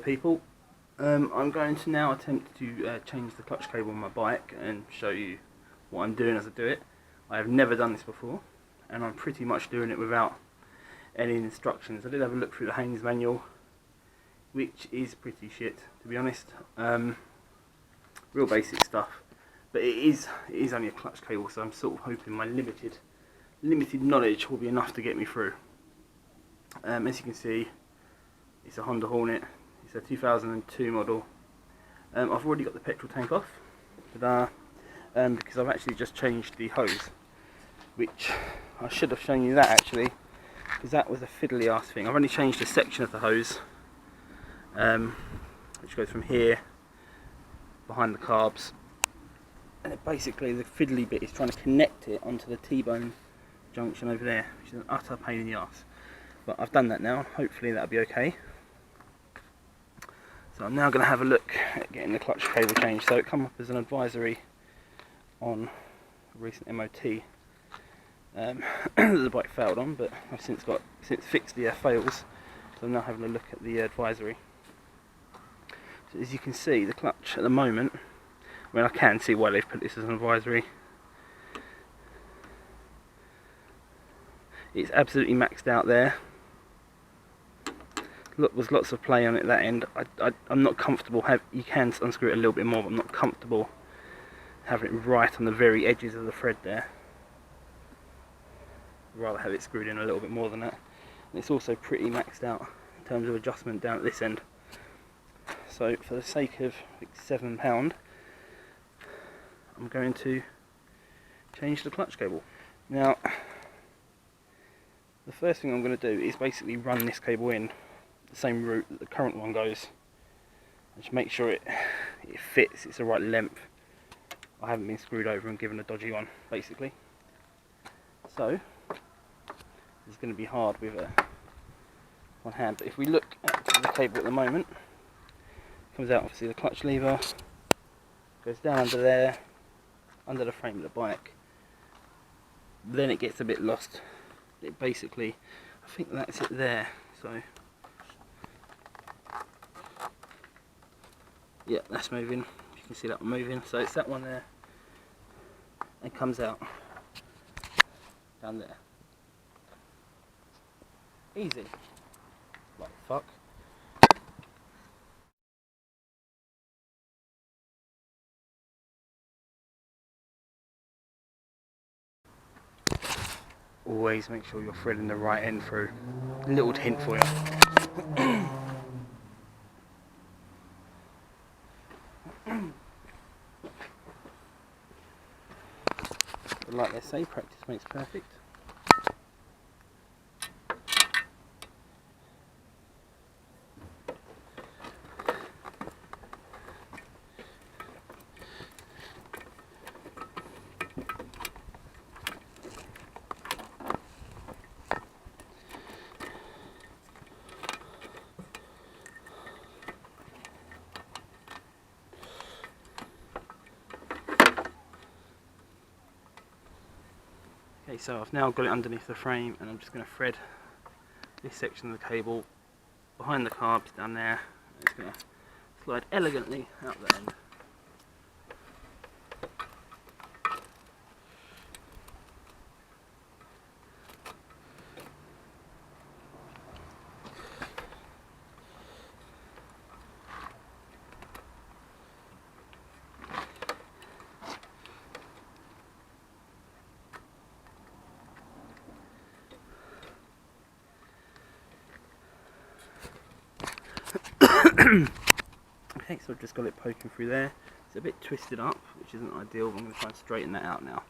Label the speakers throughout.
Speaker 1: people, I'm going to now attempt to change the clutch cable on my bike and show you what I'm doing as I do it. I have never done this before and I'm pretty much doing it without any instructions. I did have a look through the Haynes manual, which is pretty shit, to be honest. Real basic stuff, but it is only a clutch cable, so I'm sort of hoping my limited knowledge will be enough to get me through. As you can see, it's a Honda Hornet. It's a 2002 model. I've already got the petrol tank off, because I've actually just changed the hose, which I should have shown you that actually, because that was a fiddly ass thing. I've only changed a section of the hose, which goes from here behind the carbs, and it basically, the fiddly bit is trying to connect it onto the T-bone junction over there, which is an utter pain in the ass. But I've done that now, hopefully that'll be okay. So I'm now going to have a look at getting the clutch cable changed. So it come up as an advisory on a recent MOT that the bike failed on, but I've since fixed the fails, so I'm now having a look at the advisory. So as you can see, the clutch at the moment, I mean, I can see why they've put this as an advisory. It's absolutely maxed out there. Look, there's lots of play on it at that end. I'm not comfortable. You can unscrew it a little bit more, but I'm not comfortable having it right on the very edges of the thread there. I'd rather have it screwed in a little bit more than that. And it's also pretty maxed out in terms of adjustment down at this end. So for the sake of like £7, I'm going to change the clutch cable. Now, the first thing I'm going to do is basically run this cable in the same route that the current one goes. Just make sure it fits, it's the right length. I haven't been screwed over and given a dodgy one, basically. So, it's going to be hard with one hand, but if we look at the cable at the moment, it comes out obviously the clutch lever, goes down under there, under the frame of the bike, then it gets a bit lost. It basically, I think that's it there, so yeah, that's moving. You can see that one moving, so it's that one there, and comes out down there. Easy. Like fuck. Always make sure you're threading the right end through. A little hint for you. But like they say, practice makes perfect. Okay, so I've now got it underneath the frame, and I'm just going to thread this section of the cable behind the carbs down there. It's going to slide elegantly out the end. Okay, so I've just got it poking through there. It's a bit twisted up, which isn't ideal, but I'm going to try and straighten that out now.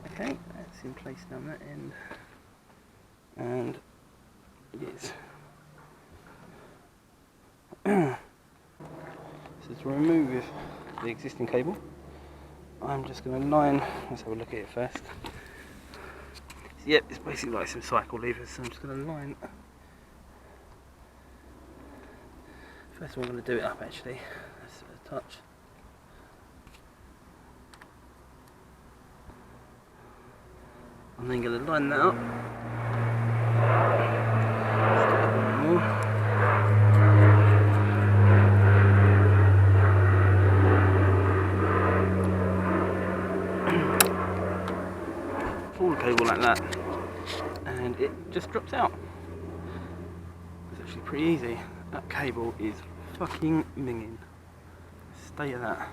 Speaker 1: Okay, that's in place down that end. And it is. So to remove the existing cable, I'm just going to line, let's have a look at it first. Yep, it's basically like some cycle levers, so I'm just going to line. First of all, I'm going to do it up actually, that's a touch. I'm then going to line that up. pull the cable like that and it just drops out. It's actually pretty easy. That cable is fucking minging. State of that.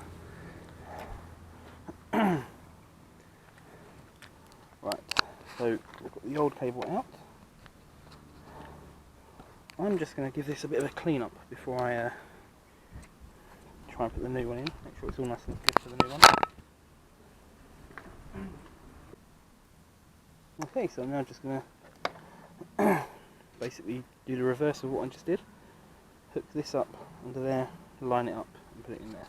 Speaker 1: Right, so we've got the old cable out. I'm just going to give this a bit of a clean up before I try and put the new one in. Make sure it's all nice and good for the new one. Okay, so I'm now just going to basically do the reverse of what I just did. Hook this up under there, line it up and put it in there.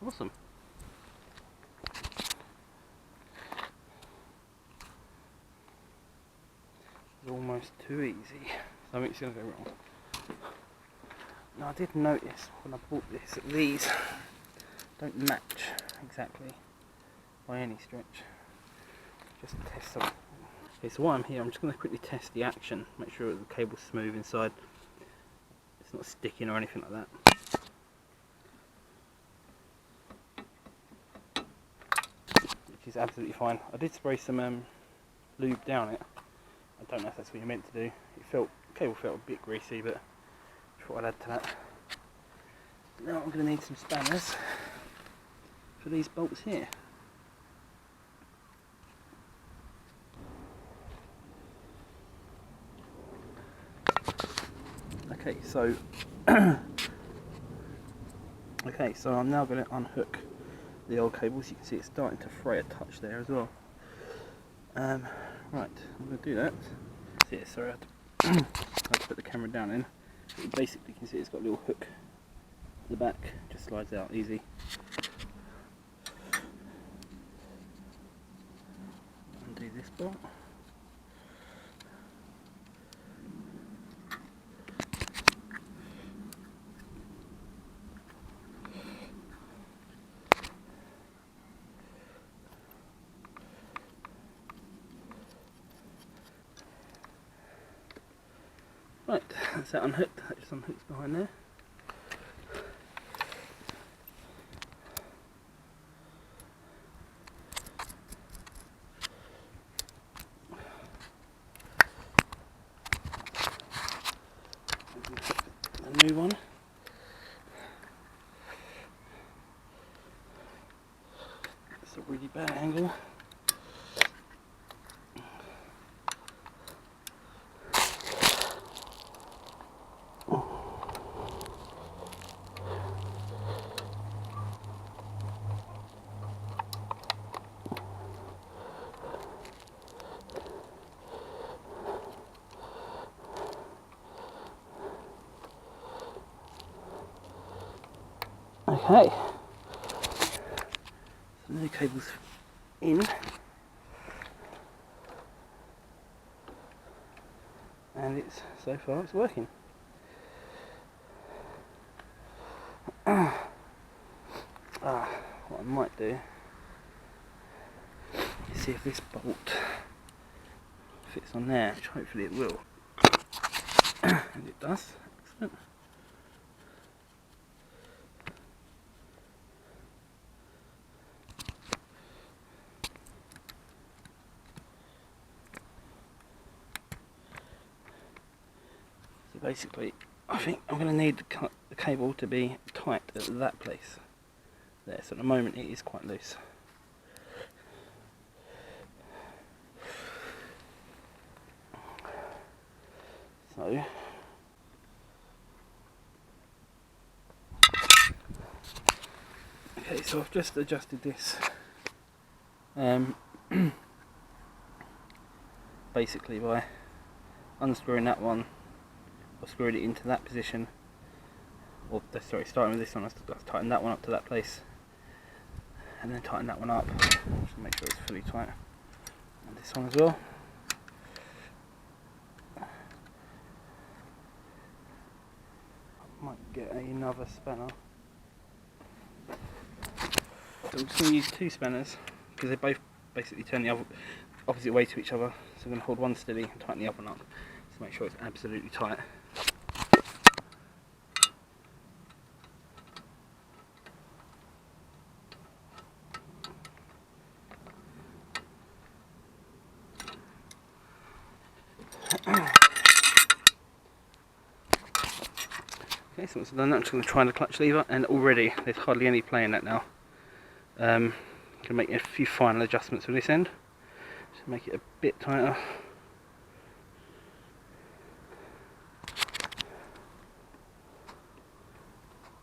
Speaker 1: Awesome. It's almost too easy. Something's going to go wrong. Now I did notice when I bought this that these don't match exactly by any stretch. Just to test them. Okay, so while I'm here, I'm just going to quickly test the action. Make sure the cable's smooth inside. It's not sticking or anything like that. Which is absolutely fine. I did spray some lube down it. I don't know if that's what you're meant to do. The cable felt a bit greasy, but I thought I'd add to that. Now I'm going to need some spanners for these bolts here. Okay, so I'm now going to unhook the old cables. You can see it's starting to fray a touch there as well. Right, I'm going to do that. See it, sorry, I had to put the camera down in. But basically, you can see it's got a little hook at the back, just slides out easy. Undo this bolt. Right, that's that unhooked. That just unhooks behind there. The new one. It's a really bad angle. Okay, so the new cable's in, and so far it's working. What I might do is see if this bolt fits on there, which hopefully it will. And it does, excellent. So basically, I think I'm going to need the cable to be tight at that place there. So at the moment it is quite loose. So okay, so I've just adjusted this basically by unscrewing that one. I screwed it into that position, or sorry, starting with this one, let's tighten that one up to that place, and then tighten that one up, just to make sure it's fully tight, and this one as well. I might get another spanner. So I'm just going to use 2 spanners because they both basically turn the opposite way to each other. So I'm going to hold one steady and tighten the other one up to make sure it's absolutely tight. Okay, so once I've done that, I'm just going to try the clutch lever, and already there's hardly any play in that now. Can make a few final adjustments with this end, just make it a bit tighter.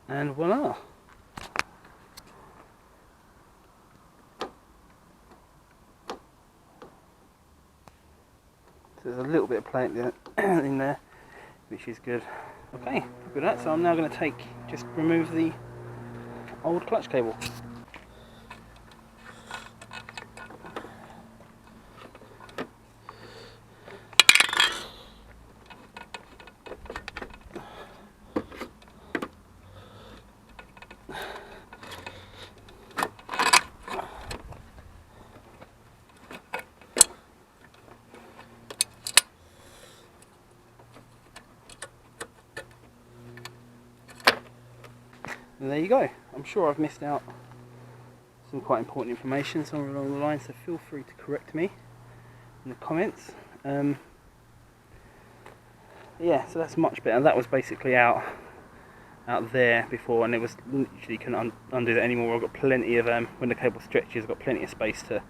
Speaker 1: And voila! So there's a little bit of play in there, which is good. Okay, good at that. So I'm now going to just remove the old clutch cable. And there you go. I'm sure I've missed out some quite important information somewhere along the line, so feel free to correct me in the comments. Yeah, so that's much better. That was basically out there before, and it was literally couldn't undo that anymore. I've got plenty of when the cable stretches, I've got plenty of space to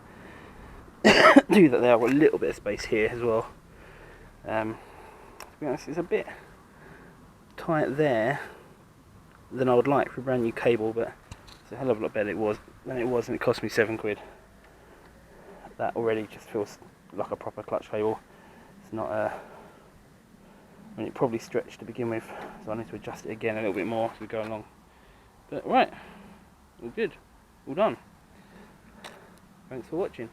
Speaker 1: do that there. I've got a little bit of space here as well. To be honest, it's a bit tight there than I would like for a brand new cable, but it's a hell of a lot better than it was, and it cost me £7. That already just feels like a proper clutch cable. It's not I mean, it probably stretched to begin with, so I need to adjust it again a little bit more as we go along. But right, all good, all done. Thanks for watching.